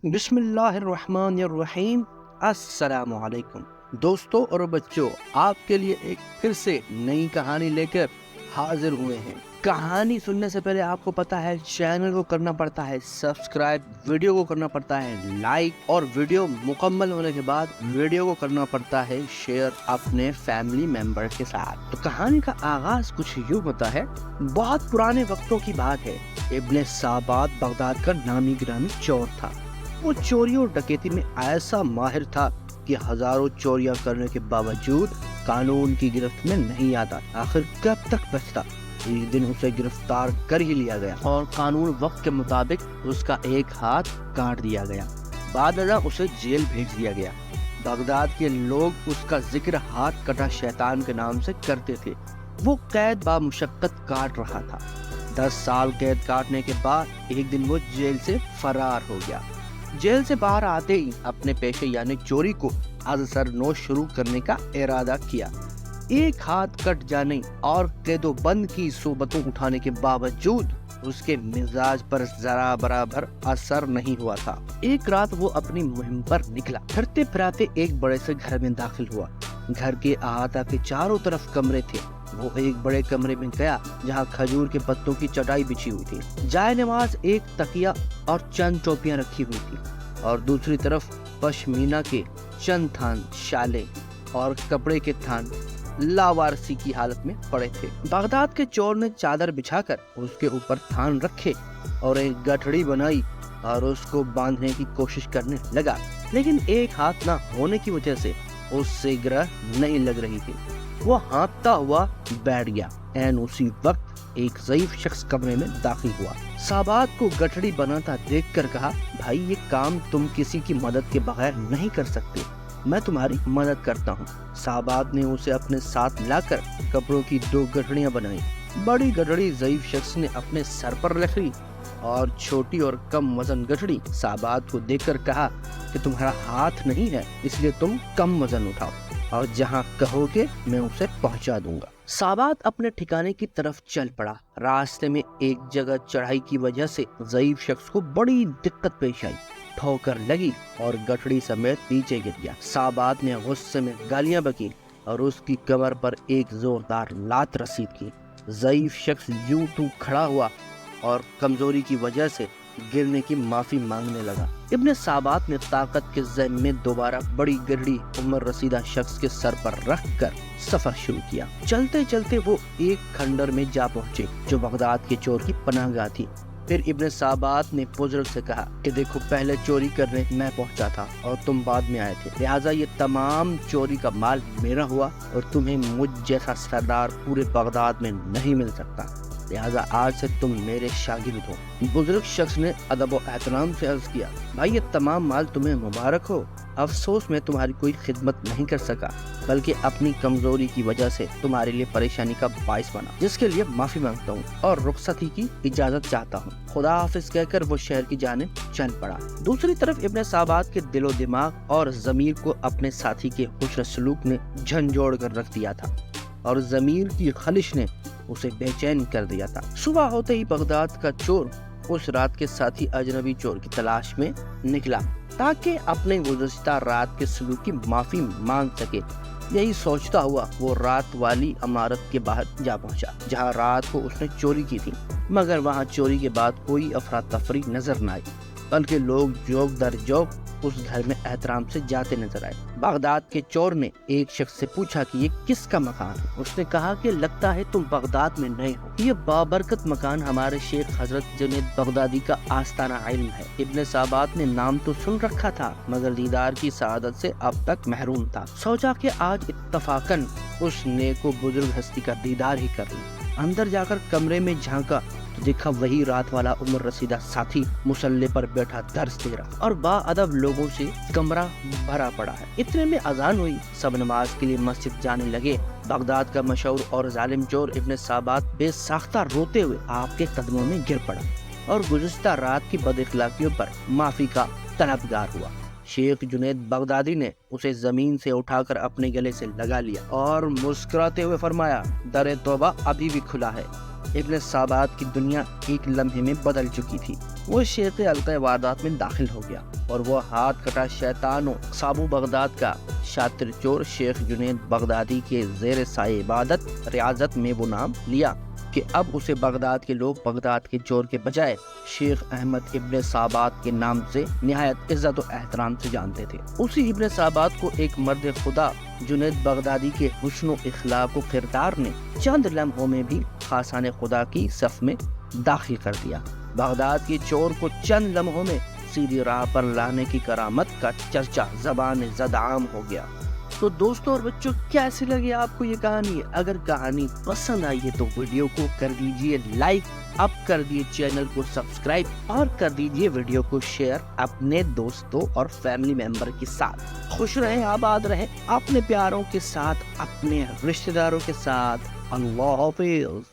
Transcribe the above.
بسم اللہ الرحمن الرحیم۔ السلام علیکم دوستوں اور بچوں، آپ کے لیے ایک پھر سے نئی کہانی لے کر حاضر ہوئے ہیں۔ کہانی سننے سے پہلے آپ کو پتا ہے چینل کو کرنا پڑتا ہے سبسکرائب، ویڈیو کو کرنا پڑتا ہے لائک، اور ویڈیو مکمل ہونے کے بعد ویڈیو کو کرنا پڑتا ہے شیئر اپنے فیملی ممبر کے ساتھ۔ تو کہانی کا آغاز کچھ یوں ہوتا ہے۔ بہت پرانے وقتوں کی بات ہے۔ ابن سابات بغداد کا نامی گرامی چور تھا۔ وہ چوری اور ڈکیتی میں ایسا ماہر تھا کہ ہزاروں چوریاں کرنے کے باوجود قانون کی گرفت میں نہیں آتا۔ آخر کب تک بچتا؟ ایک دن اسے گرفتار کر ہی لیا گیا اور قانون وقت کے مطابق اس کا ایک ہاتھ کاٹ دیا گیا۔ بعد ازاں اسے جیل بھیج دیا گیا۔ بغداد کے لوگ اس کا ذکر ہاتھ کٹا شیطان کے نام سے کرتے تھے۔ وہ قید بامشقت کاٹ رہا تھا۔ 10 سال قید کاٹنے کے بعد ایک دن وہ جیل سے فرار ہو گیا۔ جیل سے باہر آتے ہی اپنے پیشے یعنی چوری کو از سر نو شروع کرنے کا ارادہ کیا۔ ایک ہاتھ کٹ جانے اور قید و بند کی صحبتوں اٹھانے کے باوجود اس کے مزاج پر ذرا برابر اثر نہیں ہوا تھا۔ ایک رات وہ اپنی مہم پر نکلا۔ پھرتے پھراتے ایک بڑے سے گھر میں داخل ہوا۔ گھر کے احاطہ کے چاروں طرف کمرے تھے۔ وہ ایک بڑے کمرے میں گیا جہاں کھجور کے پتوں کی چٹائی بچھی ہوئی تھی۔ جائے نماز، ایک تکیہ اور چند ٹوپیاں رکھی ہوئی تھی، اور دوسری طرف پشمینہ کے چند تھان، شالیں اور کپڑے کے تھان لاوارسی کی حالت میں پڑے تھے۔ بغداد کے چور نے چادر بچھا کر اس کے اوپر تھان رکھے اور ایک گٹھڑی بنائی اور اس کو باندھنے کی کوشش کرنے لگا، لیکن ایک ہاتھ نہ ہونے کی وجہ سے اس سے گرہ نہیں لگ رہی تھی۔ وہ ہانپتا ہوا بیٹھ گیا۔ این اسی وقت ایک ضعیف شخص کمرے میں داخل ہوا۔ سابات کو گٹھڑی بناتا دیکھ کر کہا، بھائی یہ کام تم کسی کی مدد کے بغیر نہیں کر سکتے، میں تمہاری مدد کرتا ہوں۔ سابات نے اسے اپنے ساتھ لا کر کپڑوں کی 2 گٹھڑیاں بنائی۔ بڑی گٹھڑی ضعیف شخص نے اپنے سر پر رکھ لی اور چھوٹی اور کم وزن گٹھڑی سابات کو دیکھ کر کہا کہ تمہارا ہاتھ نہیں ہے، اس لیے تم کم وزن اٹھاؤ اور جہاں کہو گے میں اسے پہنچا دوں گا۔ سابات اپنے ٹھکانے کی طرف چل پڑا۔ راستے میں ایک جگہ چڑھائی کی وجہ سے ضعیف شخص کو بڑی دقت پیش آئی۔ ٹھوکر لگی اور گٹھڑی سمیت نیچے گر گیا۔ سابات نے غصے میں گالیاں بکیں اور اس کی کمر پر ایک زوردار لات رسید کی۔ ضعیف شخص یوں تو کھڑا ہوا اور کمزوری کی وجہ سے گرنے کی معافی مانگنے لگا۔ ابن سابات نے طاقت کے ذہن میں دوبارہ بڑی گٹھڑی عمر رسیدہ شخص کے سر پر رکھ کر سفر شروع کیا۔ چلتے چلتے وہ ایک کھنڈر میں جا پہنچے جو بغداد کے چور کی پناہ گاہ تھی۔ پھر ابن سابات نے بزرگ سے کہا کہ دیکھو، پہلے چوری کرنے میں پہنچا تھا اور تم بعد میں آئے تھے، لہٰذا یہ تمام چوری کا مال میرا ہوا اور تمہیں مجھ جیسا سردار پورے بغداد میں نہیں مل سکتا، لہٰذا آج سے تم میرے شاگرد ہو۔ بزرگ شخص نے ادب و احترام سے عرض کیا، بھائی یہ تمام مال تمہیں مبارک ہو، افسوس میں تمہاری کوئی خدمت نہیں کر سکا، بلکہ اپنی کمزوری کی وجہ سے تمہارے لیے پریشانی کا باعث بنا، جس کے لیے معافی مانگتا ہوں اور رخصتی کی اجازت چاہتا ہوں۔ خدا حافظ کہہ کر وہ شہر کی جانب چل پڑا۔ دوسری طرف ابن سابات کے دل و دماغ اور ضمیر کو اپنے ساتھی کے حسن سلوک نے جھنجھوڑ کر رکھ دیا تھا اور ضمیر کی خلش نے اسے بے چین کر دیا تھا۔ صبح ہوتے ہی بغداد کا چور اس رات کے ساتھی اجنبی چور کی تلاش میں نکلا تاکہ اپنے گزشتہ رات کے سلوک کی معافی مانگ سکے۔ یہی سوچتا ہوا وہ رات والی عمارت کے باہر جا پہنچا جہاں رات کو اس نے چوری کی تھی، مگر وہاں چوری کے بعد کوئی افراتفری نظر نہ آئی، بلکہ لوگ جوک در جوک اس گھر میں احترام سے جاتے نظر آئے۔ بغداد کے چور نے ایک شخص سے پوچھا کہ یہ کس کا مکان ہے؟ اس نے کہا کہ لگتا ہے تم بغداد میں نئے ہو، یہ بابرکت مکان ہمارے شیخ حضرت جنید بغدادی کا آستانہ علم ہے۔ ابن سابات نے نام تو سن رکھا تھا مگر دیدار کی سعادت سے اب تک محروم تھا۔ سوچا کہ آج اتفاقاً اس نیک و بزرگ ہستی کا دیدار ہی کر لوں۔ اندر جا کر کمرے میں جھانکا تو دیکھا وہی رات والا عمر رسیدہ ساتھی مصلے پر بیٹھا درس دے رہا اور با ادب لوگوں سے کمرہ بھرا پڑا ہے۔ اتنے میں اذان ہوئی، سب نماز کے لیے مسجد جانے لگے۔ بغداد کا مشہور اور ظالم چور ابن سابات بے ساختہ روتے ہوئے آپ کے قدموں میں گر پڑا اور گزشتہ رات کی بد اخلاقیوں پر معافی کا طلبگار ہوا۔ شیخ جنید بغدادی نے اسے زمین سے اٹھا کر اپنے گلے سے لگا لیا اور مسکراتے ہوئے فرمایا، در توبہ ابھی بھی کھلا ہے، ابن سابات کی دنیا ایک لمحے میں بدل چکی تھی۔ وہ شیخ حلقہ وادات میں داخل ہو گیا اور وہ ہاتھ کٹا شیطانوں صابو بغداد کا شاطر چور شیخ جنید بغدادی کے زیر سائے عبادت ریاضت میں وہ نام لیا کہ اب اسے بغداد کے لوگ بغداد کے چور کے بجائے شیخ احمد ابن سابات کے نام سے نہایت عزت و احترام سے جانتے تھے۔ اسی ابن سابات کو ایک مرد خدا جنید بغدادی کے حسن و اخلاق و کردار نے چند لمحوں میں بھی خاصان خدا کی صف میں داخل کر دیا۔ بغداد کے چور کو چند لمحوں میں سیدھی راہ پر لانے کی کرامت کا چرچا زبان زد عام ہو گیا۔ تو دوستوں اور بچوں، کیسی لگی آپ کو یہ کہانی؟ اگر کہانی پسند آئی ہے تو ویڈیو کو کر دیجئے لائک، اب کر دیجئے چینل کو سبسکرائب اور کر دیجئے ویڈیو کو شیئر اپنے دوستوں اور فیملی ممبر کے ساتھ۔ خوش رہیں، آباد رہیں، اپنے پیاروں کے ساتھ، اپنے رشتہ داروں کے ساتھ۔ اللہ حافظ۔